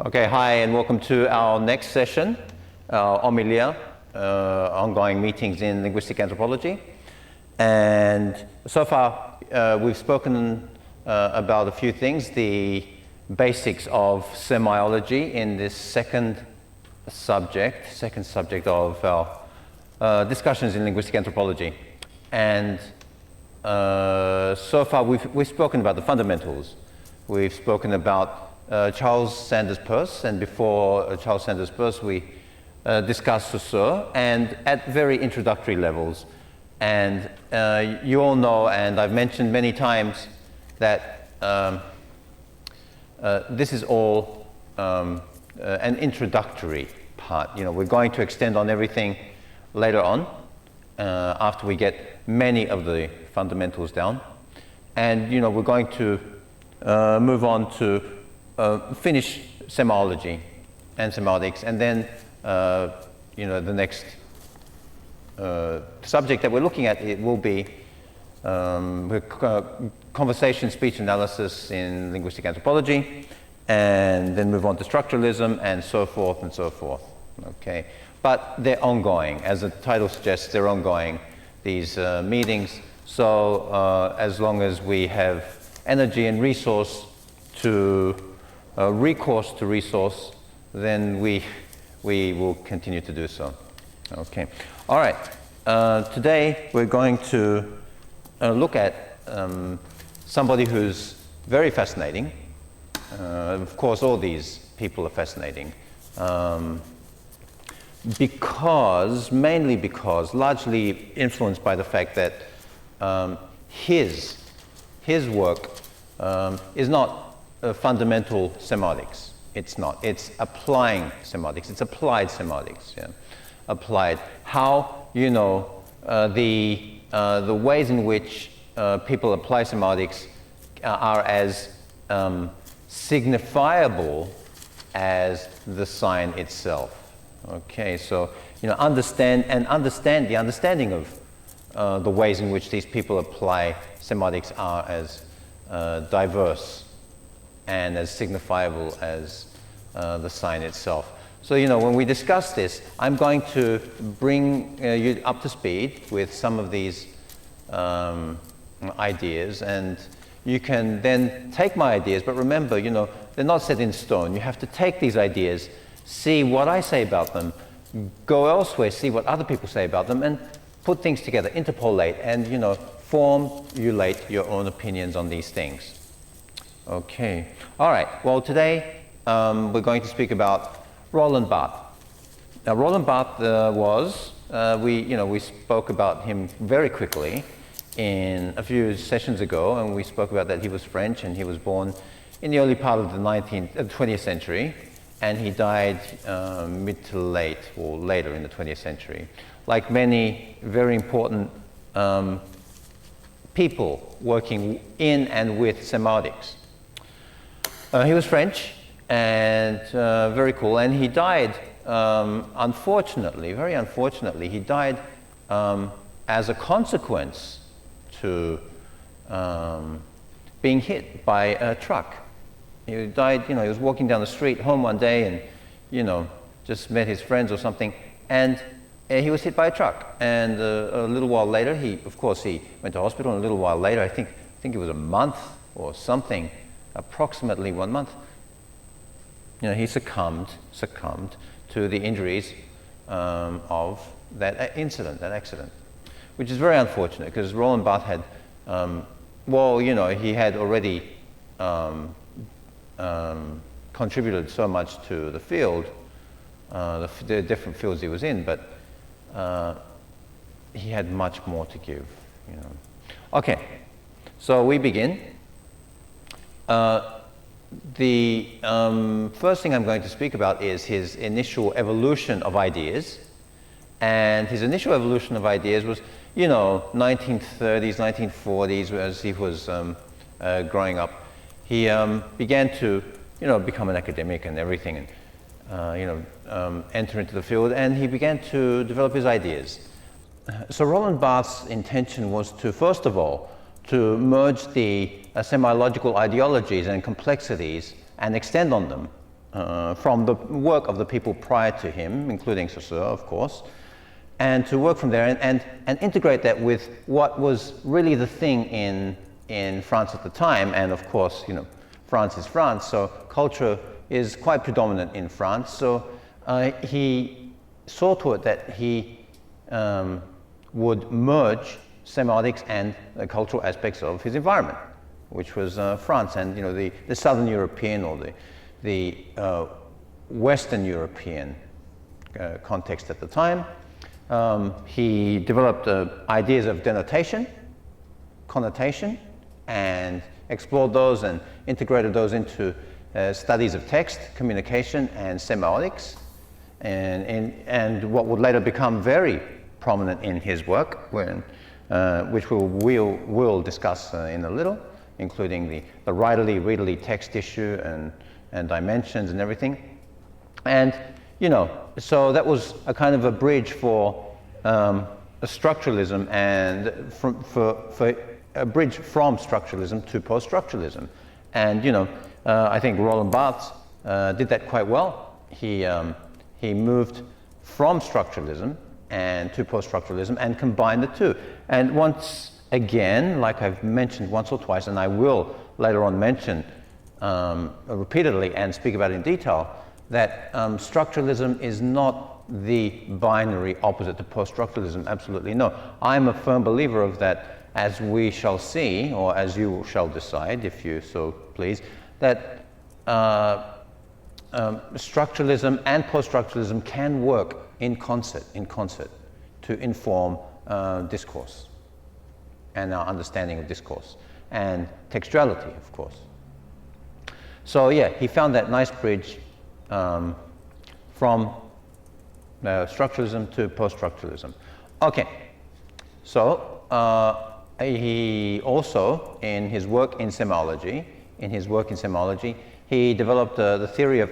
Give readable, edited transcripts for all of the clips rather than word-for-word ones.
Okay, hi and welcome to our next session, OMILIA, ongoing meetings in linguistic anthropology. And so far we've spoken about a few things, the basics of semiology in this second subject of our discussions in linguistic anthropology. And so far we've spoken about the fundamentals. We've spoken about Charles Sanders Peirce, and before Charles Sanders Peirce we discussed Saussure, and at very introductory levels. And you all know, and I've mentioned many times, that this is all an introductory part. You know, we're going to extend on everything later on after we get many of the fundamentals down. And you know, we're going to move on to finish semiology and semiotics, and then you know, the next subject that we're looking at, it will be conversation speech analysis in linguistic anthropology, and then move on to structuralism and so forth and so forth. Okay, but they're ongoing, as the title suggests. They're ongoing, these meetings. So as long as we have energy and resource to recourse to resource, then we will continue to do so. Okay. All right. Today we're going to look at somebody who's very fascinating. Of course, all these people are fascinating, largely influenced by the fact that his work is not fundamental semiotics. It's not. It's applying semiotics. It's applied semiotics. Yeah. Applied. How, you know, the ways in which people apply semiotics are as signifiable as the sign itself. Okay. So, you know, the understanding of the ways in which these people apply semiotics are as diverse and as signifiable as the sign itself. So, you know, when we discuss this, I'm going to bring you up to speed with some of these ideas, and you can then take my ideas, but remember, you know, they're not set in stone. You have to take these ideas, see what I say about them, go elsewhere, see what other people say about them, and put things together, interpolate, and, you know, formulate your own opinions on these things. Okay. All right. Well, today we're going to speak about Roland Barthes. Now, Roland Barthes we spoke about him very quickly in a few sessions ago, and we spoke about that he was French and he was born in the early part of the 20th century, and he died mid to late or later in the 20th century. Like many very important people working in and with semiotics. He was French and very cool, and he died, unfortunately, very unfortunately, he died as a consequence to being hit by a truck. He died, you know, he was walking down the street home one day and, you know, just met his friends or something, and he was hit by a truck. And a little while later, he went to hospital, and a little while later, I think it was a month or something, approximately 1 month, you know, he succumbed to the injuries of that accident, which is very unfortunate, because Roland Barthes had, you know, he had already contributed so much to the field, the different fields he was in, but he had much more to give, you know. Okay, so we begin. The first thing I'm going to speak about is his initial evolution of ideas. And his initial evolution of ideas was, you know, 1930s, 1940s, as he was growing up. He began to, you know, become an academic and everything, and, you know, enter into the field, and he began to develop his ideas. So Roland Barthes' intention was to, first of all, to merge the semiological ideologies and complexities and extend on them from the work of the people prior to him, including Saussure, of course, and to work from there and integrate that with what was really the thing in France at the time. And of course, you know, France is France, so culture is quite predominant in France. So he saw to it that he would merge semiotics and the cultural aspects of his environment, which was France, and you know, the Southern European or the Western European context at the time. He developed ideas of denotation, connotation, and explored those and integrated those into studies of text, communication, and semiotics, and what would later become very prominent in his work, which we'll discuss in a little, including the writerly-readerly text issue and dimensions and everything. And, you know, so that was a kind of a bridge for a structuralism and for a bridge from structuralism to post-structuralism. And, you know, I think Roland Barthes did that quite well. He moved from structuralism and to post-structuralism and combined the two. And once again, like I've mentioned once or twice, and I will later on mention repeatedly and speak about in detail, that structuralism is not the binary opposite to post-structuralism. Absolutely no. I'm a firm believer of that, as we shall see, or as you shall decide, if you so please, that structuralism and post-structuralism can work in concert to inform discourse and our understanding of discourse and textuality, of course. So yeah, he found that nice bridge from structuralism to post-structuralism. Okay, so he also, in his work in semiology, he developed the theory of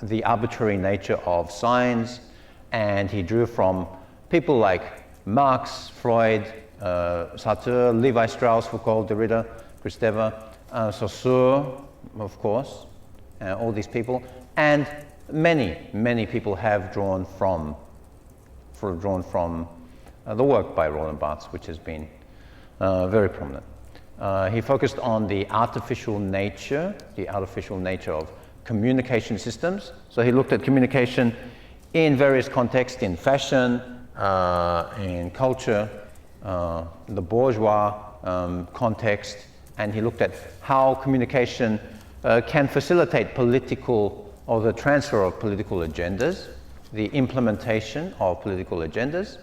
the arbitrary nature of signs, and he drew from people like Marx, Freud, Sartre, Levi Strauss, Foucault, Derrida, Kristeva, Saussure, of course, all these people, and many people have drawn from the work by Roland Barthes, which has been very prominent. He focused on the artificial nature of communication systems. So he looked at communication in various contexts, in fashion, in culture, the bourgeois context, and he looked at how communication can facilitate political, or the transfer of political agendas, the implementation of political agendas,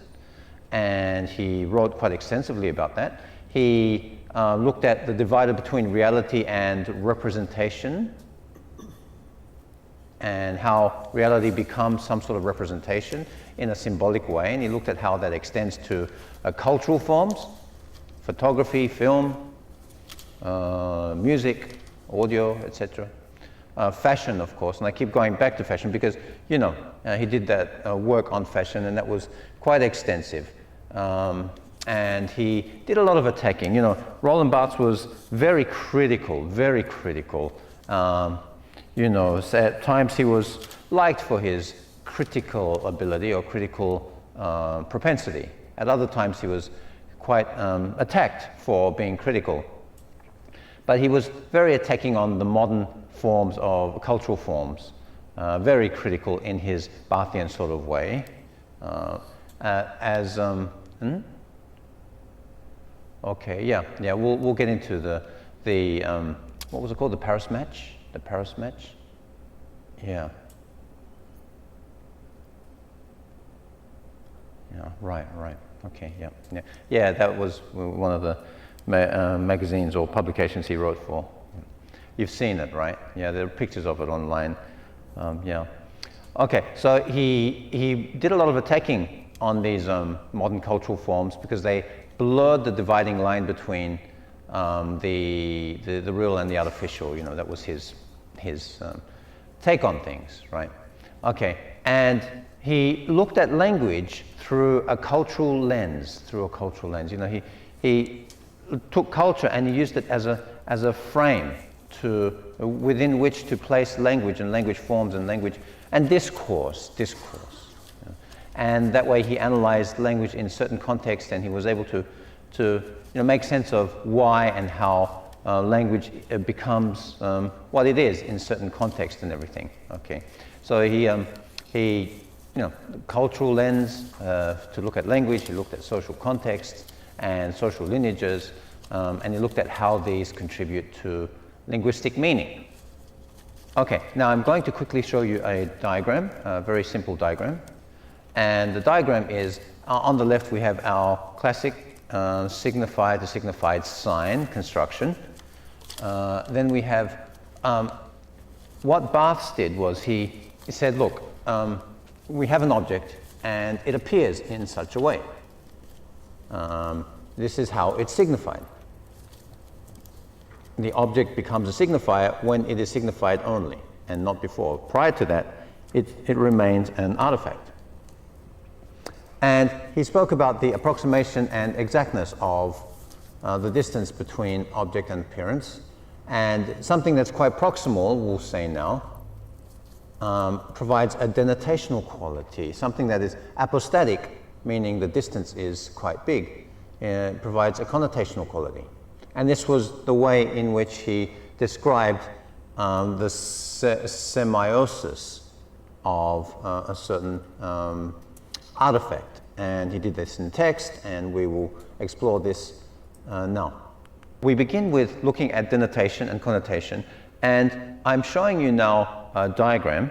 and he wrote quite extensively about that. He looked at the divider between reality and representation, and how reality becomes some sort of representation in a symbolic way, and he looked at how that extends to cultural forms, photography, film, music, audio, etc. Fashion, of course, and I keep going back to fashion because, you know, he did that work on fashion, and that was quite extensive. And he did a lot of attacking. You know, Roland Barthes was very critical. You know, so at times he was liked for his critical ability or critical propensity. At other times he was quite attacked for being critical. But he was very attacking on the modern forms of cultural forms, very critical in his Barthian sort of way. Okay, yeah, we'll get into the what was it called? The Paris match? The Paris match? Yeah. Yeah, right. Okay, yeah, that was one of the magazines or publications he wrote for. You've seen it, right? Yeah, there are pictures of it online. Yeah. Okay, so he did a lot of attacking on these modern cultural forms because they blurred the dividing line between the real and the artificial. You know, that was his take on things, right? Okay, and he looked at language through a cultural lens. You know, he took culture and he used it as a frame within which to place language and language forms and language and discourse. And that way he analyzed language in certain contexts, and he was able to make sense of why and how language becomes what it is in certain contexts and everything. Okay, so he cultural lens to look at language. He looked at social contexts and social lineages, and he looked at how these contribute to linguistic meaning. Okay, now I'm going to quickly show you a diagram, a very simple diagram. And the diagram is, on the left we have our classic signified to signified sign construction. Then we have, what Barthes did was he said, look, we have an object and it appears in such a way. This is how it's signified. The object becomes a signifier when it is signified only and not before. Prior to that, it remains an artifact. And he spoke about the approximation and exactness of the distance between object and appearance. And something that's quite proximal, we'll say now, provides a denotational quality. Something that is apostatic, meaning the distance is quite big, provides a connotational quality. And this was the way in which he described the semiosis of a certain artifact. And he did this in text, and we will explore this now. We begin with looking at denotation and connotation, and I'm showing you now a diagram,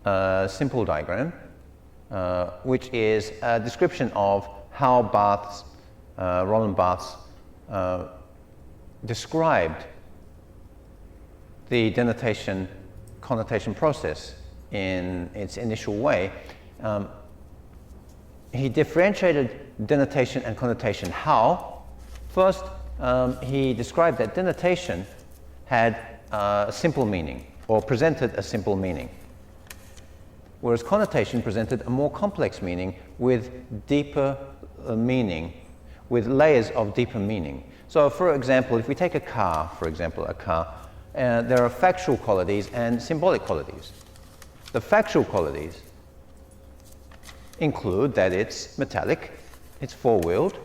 a simple diagram, which is a description of how Barthes, Roland Barthes, described the denotation connotation process in its initial way. He differentiated denotation and connotation. How? First, he described that denotation had a simple meaning, or presented a simple meaning, whereas connotation presented a more complex meaning with deeper meaning, with layers of deeper meaning. So, for example, if we take a car, there are factual qualities and symbolic qualities. The factual qualities include that it's metallic, it's four-wheeled,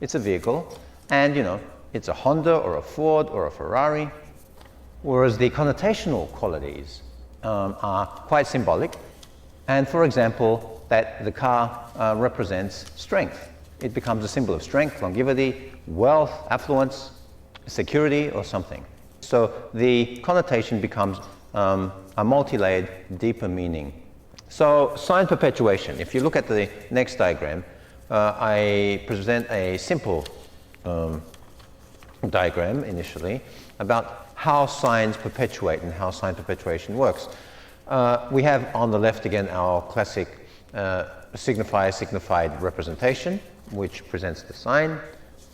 it's a vehicle, and it's a Honda or a Ford or a Ferrari, whereas the connotational qualities are quite symbolic. And for example, that the car represents strength. It becomes a symbol of strength, longevity, wealth, affluence, security, or something. So the connotation becomes a multi-layered, deeper meaning. So sign perpetuation. If you look at the next diagram, I present a simple diagram initially about how signs perpetuate and how sign perpetuation works. We have on the left again our classic signified representation, which presents the sign,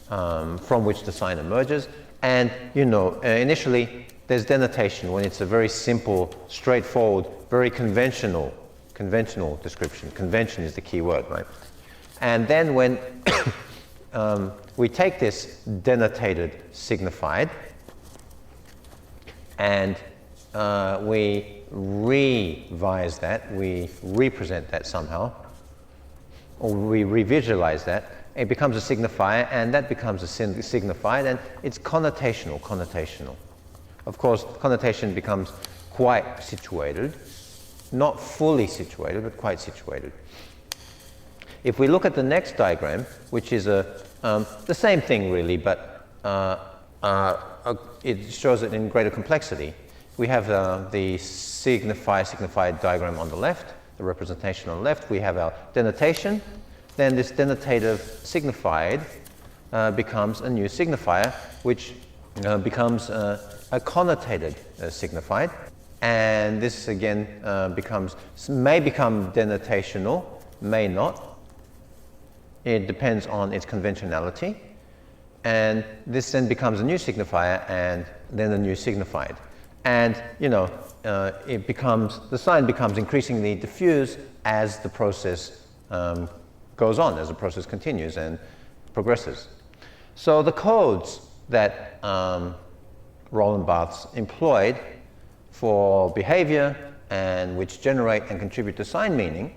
from which the sign emerges. And initially there's denotation when it's a very simple, straightforward, very conventional description. Convention is the key word, right? And then when we take this denotated signified and we revise that, we represent that somehow, or we revisualize that, it becomes a signifier, and that becomes a signified, and it's connotational. Of course, connotation becomes quite situated, not fully situated, but quite situated. If we look at the next diagram, which is the same thing really, but it shows it in greater complexity. We have the signified diagram on the left, the representation on the left. We have our denotation. Then this denotative signified becomes a new signifier, which becomes a connotated signified. And this again may become denotational, may not. It depends on its conventionality. And this then becomes a new signifier and then a new signified. And the sign becomes increasingly diffuse as the process goes on, as the process continues and progresses. So the codes that Roland Barthes employed for behavior and which generate and contribute to sign meaning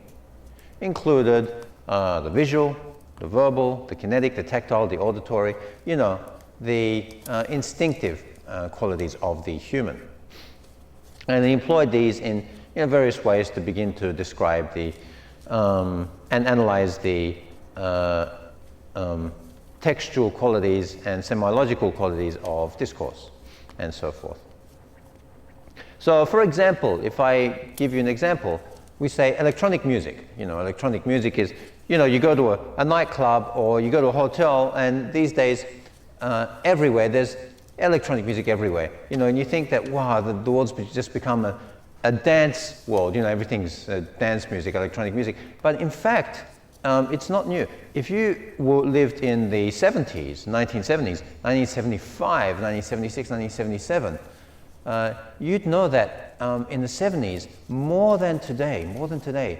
included the visual, the verbal, the kinetic, the tactile, the auditory, you know, the instinctive qualities of the human. And he employed these in various ways to begin to describe the and analyze the textual qualities and semiological qualities of discourse and so forth. So, for example, if I give you an example, we say electronic music. You know, electronic music is, you know, you go to a nightclub or you go to a hotel, and these days everywhere there's electronic music everywhere. You know, and you think that, wow, the world's just become a dance world. You know, everything's dance music, electronic music. But in fact, it's not new. If you lived in the 70s, 1970s, 1975, 1976, 1977, you'd know that in the 70s, more than today,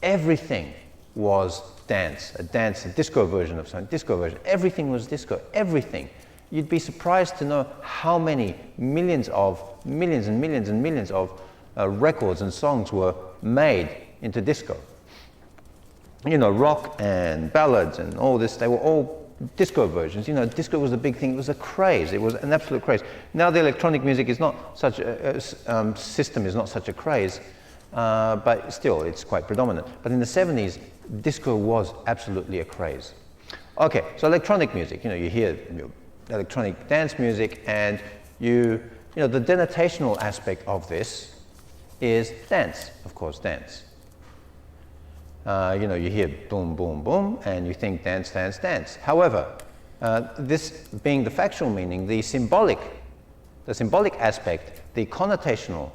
everything was dance, a disco version of something, disco version. Everything was disco, everything. You'd be surprised to know how many millions and millions and millions of records and songs were made into disco. You know, rock and ballads and all this, they were all disco versions. You know, disco was a big thing. It was a craze. It was an absolute craze. Now the electronic music is not such system is not such a craze, but still it's quite predominant. But in the 70s, disco was absolutely a craze. Okay, so electronic music. You know, you hear electronic dance music, and you know the denotational aspect of this is dance, of course, dance. You know, you hear boom, boom, boom, and you think dance, dance, dance. However, this being the factual meaning, the symbolic aspect, the connotational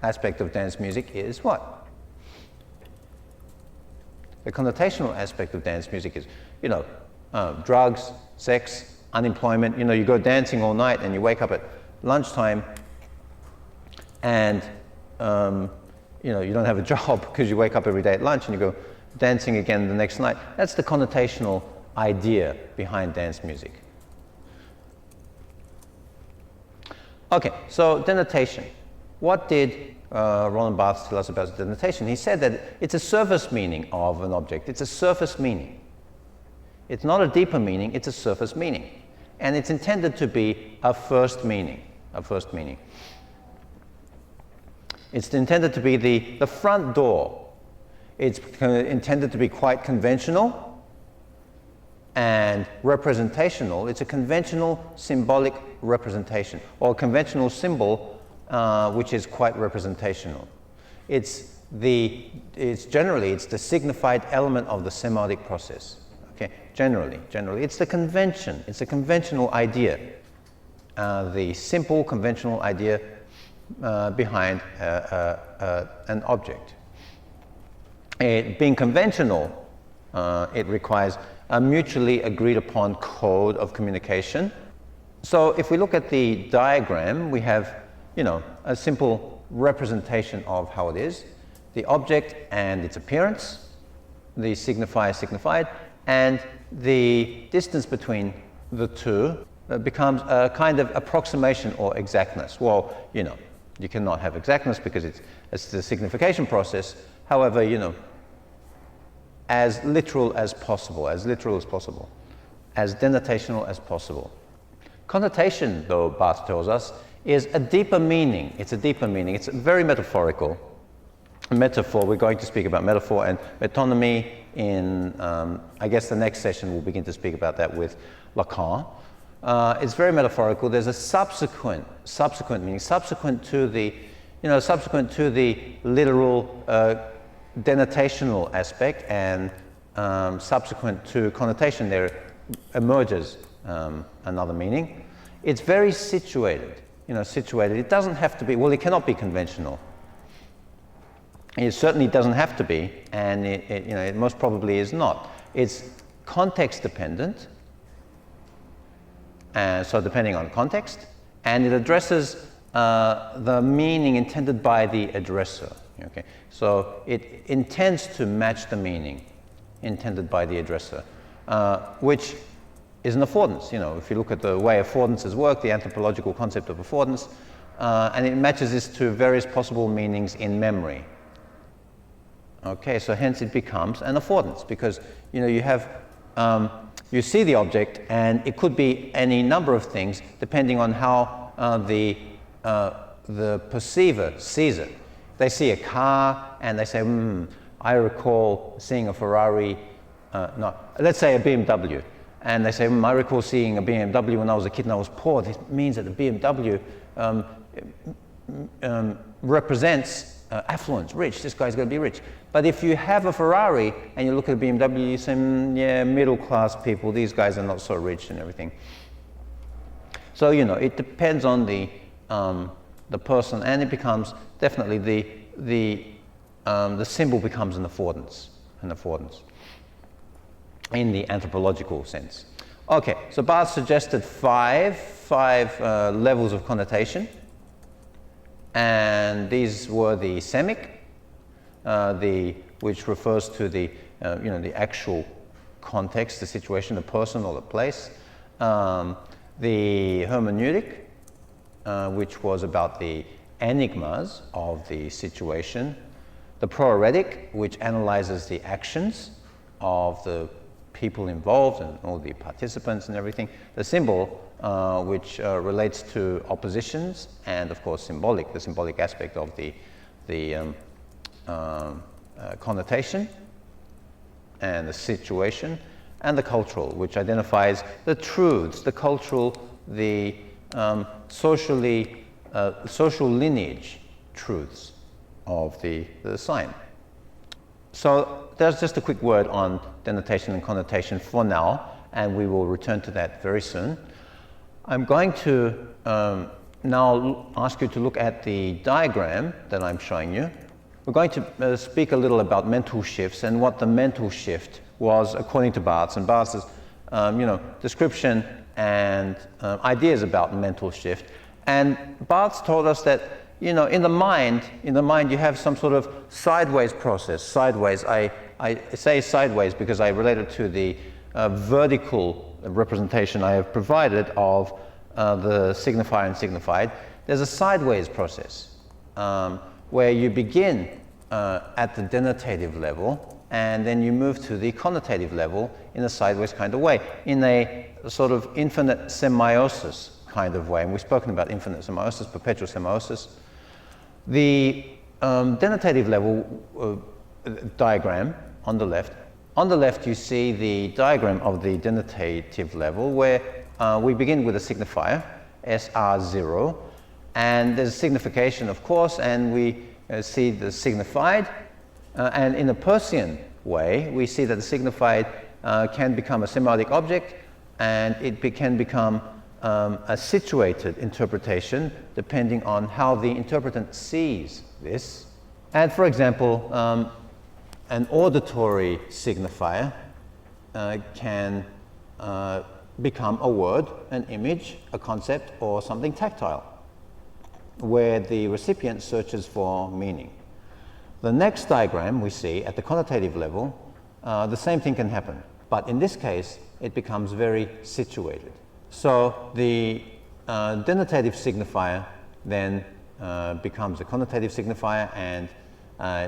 aspect of dance music is what? The connotational aspect of dance music is, you know, drugs, sex, unemployment. You know, you go dancing all night and you wake up at lunchtime and you know, you don't have a job because you wake up every day at lunch and you go dancing again the next night. That's the connotational idea behind dance music. Okay, so denotation. What did Roland Barthes tell us about denotation? He said that it's a surface meaning of an object. It's a surface meaning. It's not a deeper meaning, it's a surface meaning. And it's intended to be a first meaning, It's intended to be the front door. It's intended to be quite conventional and representational. It's a conventional symbolic representation, or a conventional symbol which is quite representational. It's generally the signified element of the semiotic process. Okay, generally, it's the convention. It's a conventional idea, the simple conventional idea behind an object. Being conventional, it requires a mutually agreed upon code of communication. So if we look at the diagram, we have, you know, a simple representation of how it is, the object and its appearance, the signifier, signified, and the distance between the two becomes a kind of approximation or exactness. Well, you know, you cannot have exactness because it's the signification process. However, you know, as literal as possible, as denotational as possible. Connotation, though, Barthes tells us, is a deeper meaning. It's a deeper meaning. It's very metaphorical. Metaphor, we're going to speak about metaphor and metonymy in, I guess the next session we'll begin to speak about that with Lacan. It's very metaphorical. There's a subsequent meaning, subsequent to the literal denotational aspect, and subsequent to connotation, there emerges another meaning. It's very situated. You know, situated. It doesn't have to be. Well, it cannot be conventional. It certainly doesn't have to be, and it most probably is not. It's context dependent. So depending on context, and it addresses the meaning intended by the addresser. Okay, so it intends to match the meaning intended by the addresser, which is an affordance. You know, if you look at the way affordances work, the anthropological concept of affordance, and it matches this to various possible meanings in memory. Okay, so hence it becomes an affordance, because you know you have you see the object, and it could be any number of things depending on how the perceiver sees it. They see a car and they say, I recall seeing a Ferrari, no, let's say a BMW, and they say, I recall seeing a BMW when I was a kid and I was poor. This means that the BMW represents affluence, rich. This guy's going to be rich. But if you have a Ferrari and you look at a BMW, you say, yeah, middle-class people, these guys are not so rich and everything. So, you know, it depends on the person, and it becomes definitely the symbol becomes an affordance in the anthropological sense. Okay, so Barthes suggested five levels of connotation, and these were the semic, which refers to the you know, the actual context, the situation, the person or the place. The hermeneutic, which was about the enigmas of the situation. The proeretic, which analyzes the actions of the people involved and all the participants and everything. The symbol, which relates to oppositions, and of course symbolic, the symbolic aspect of the connotation and the situation. And the cultural, which identifies the truths, the cultural, the social lineage truths of the sign. So there's just a quick word on denotation and connotation for now, and we will return to that very soon. I'm going to now ask you to look at the diagram that I'm showing you. We're going to speak a little about mental shifts and what the mental shift was according to Barthes, and Barthes' you know, description and ideas about mental shift. And Barthes told us that, you know, in the mind you have some sort of sideways process. Sideways, I say sideways because I relate it to the vertical representation I have provided of the signifier and signified. There's a sideways process where you begin at the denotative level, and then you move to the connotative level in a sideways kind of way, in a sort of infinite semiosis kind of way. And we've spoken about infinite semiosis, perpetual semiosis. The denotative level diagram on the left you see the diagram of the denotative level, where we begin with a signifier, SR0, and there's a signification, of course, and we see the signified. And in a Peircean way, we see that the signified can become a semiotic object, and it can become a situated interpretation depending on how the interpretant sees this. And for example, an auditory signifier can become a word, an image, a concept, or something tactile, where the recipient searches for meaning. The next diagram we see at the connotative level, the same thing can happen, but in this case it becomes very situated. So the denotative signifier then becomes a connotative signifier, and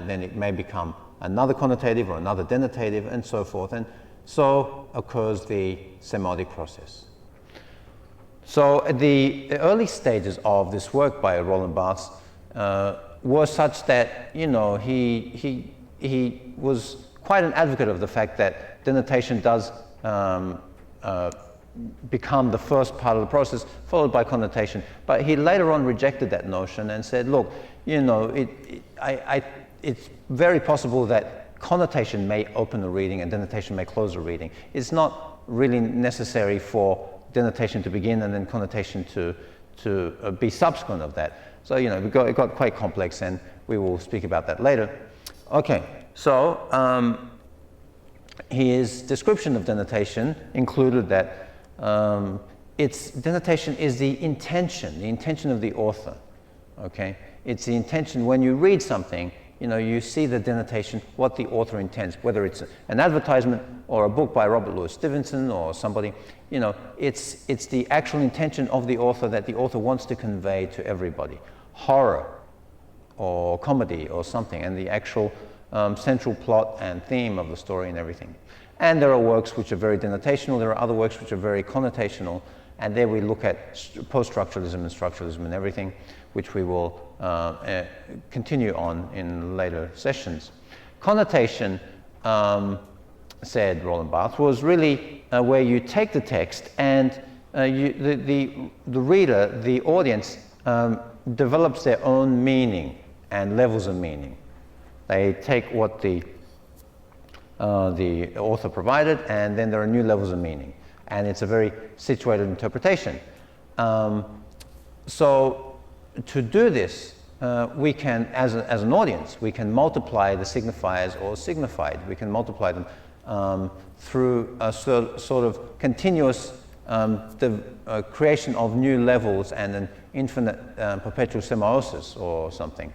then it may become another connotative or another denotative, and so forth, and so occurs the semiotic process. So the early stages of this work by Roland Barthes were such that, you know, he was quite an advocate of the fact that denotation does become the first part of the process, followed by connotation. But he later on rejected that notion and said, look, you know, it's very possible that connotation may open a reading and denotation may close a reading. It's not really necessary for denotation to begin and then connotation to be subsequent of that. So, you know, it got quite complex, and we will speak about that later. Okay, so his description of denotation included that its denotation is the intention of the author. Okay, it's the intention when you read something. you see the denotation, what the author intends, whether it's an advertisement or a book by Robert Louis Stevenson or somebody, it's the actual intention of the author that the author wants to convey to everybody. Horror or comedy or something, and the actual central plot and theme of the story and everything. And there are works which are very denotational, there are other works which are very connotational, and there we look at post-structuralism and structuralism and everything, which we will continue on in later sessions. Connotation, said Roland Barthes, was really where you take the text and the reader, the audience, develops their own meaning and levels of meaning. They take what the author provided, and then there are new levels of meaning. And it's a very situated interpretation. So to do this, we can, as an audience, we can multiply the signifiers or signified. We can multiply them through a sort of continuous creation of new levels and an infinite perpetual semiosis or something.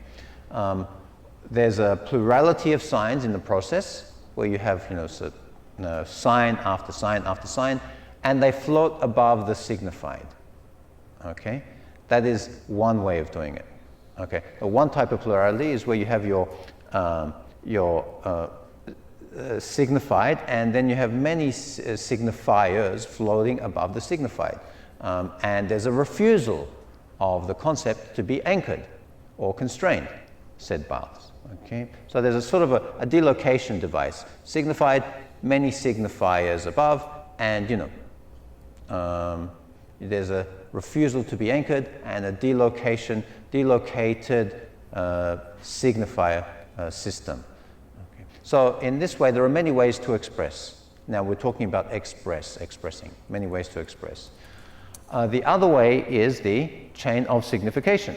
There's a plurality of signs in the process where you have sign after sign after sign, and they float above the signified. Okay, that is one way of doing it. Okay, one type of plurality is where you have your signified, and then you have many signifiers floating above the signified, and there's a refusal of the concept to be anchored or constrained, said Barthes. Okay, so there's a sort of a delocation device. Signified, many signifiers above, and there's a refusal to be anchored and a delocated signifier system. Okay. So in this way, there are many ways to express. Now we're talking about expressing, many ways to express. The other way is the chain of signification.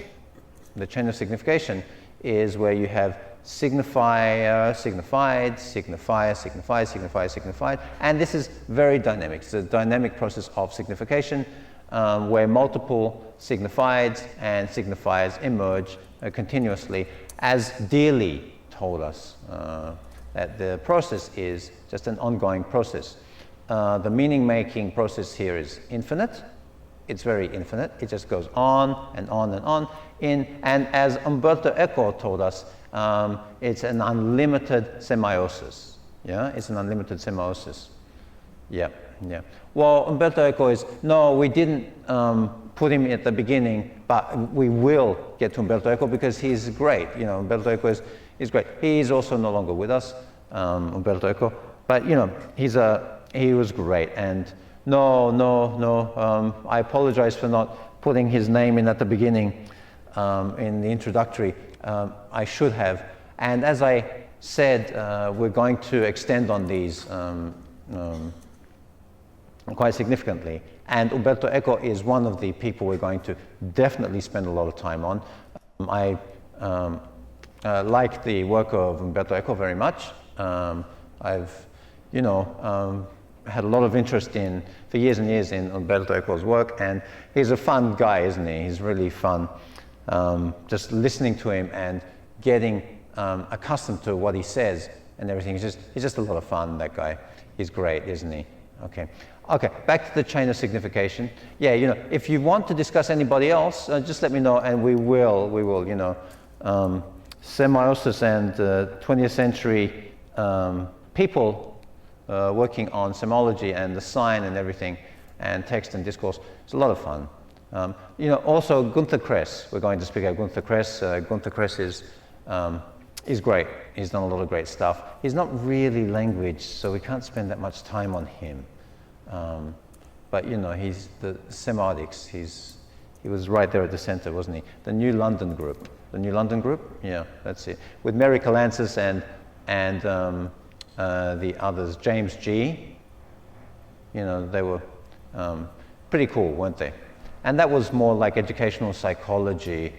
The chain of signification is where you have signifier, signified, signifier, signified, signifier, signified, and this is very dynamic. It's a dynamic process of signification where multiple signifieds and signifiers emerge continuously, as Dearly told us that the process is just an ongoing process. The meaning-making process here is infinite. It's very infinite. It just goes on and on and on. And as Umberto Eco told us, it's an unlimited semiosis. Yeah, it's an unlimited semiosis. Yeah, yeah. Well, Umberto Eco is, no, we didn't put him at the beginning, but we will get to Umberto Eco because he's great. Umberto Eco is great. He's also no longer with us, Umberto Eco, but he was great. And no, I apologize for not putting his name in at the beginning in the introductory. I should have. And as I said, we're going to extend on these quite significantly. And Umberto Eco is one of the people we're going to definitely spend a lot of time on. I like the work of Umberto Eco very much. I've, had a lot of interest for years and years in Umberto Eco's work, and he's a fun guy, isn't he? He's really fun. Just listening to him and getting accustomed to what he says and everything. He's just a lot of fun, that guy. He's great, isn't he? Okay, back to the chain of signification. Yeah, if you want to discuss anybody else, just let me know, and we will, semiosis and 20th century people working on semology and the sign and everything, and text and discourse. It's a lot of fun. Also Gunther Kress. We're going to speak about Gunther Kress. Gunther Kress is great. He's done a lot of great stuff. He's not really language, so we can't spend that much time on him. But he's the semiotics. He was right there at the center, wasn't he? The New London Group. The New London Group. Yeah, that's it. With Mary Calancis and the others, James G. They were pretty cool, weren't they? And that was more like educational psychology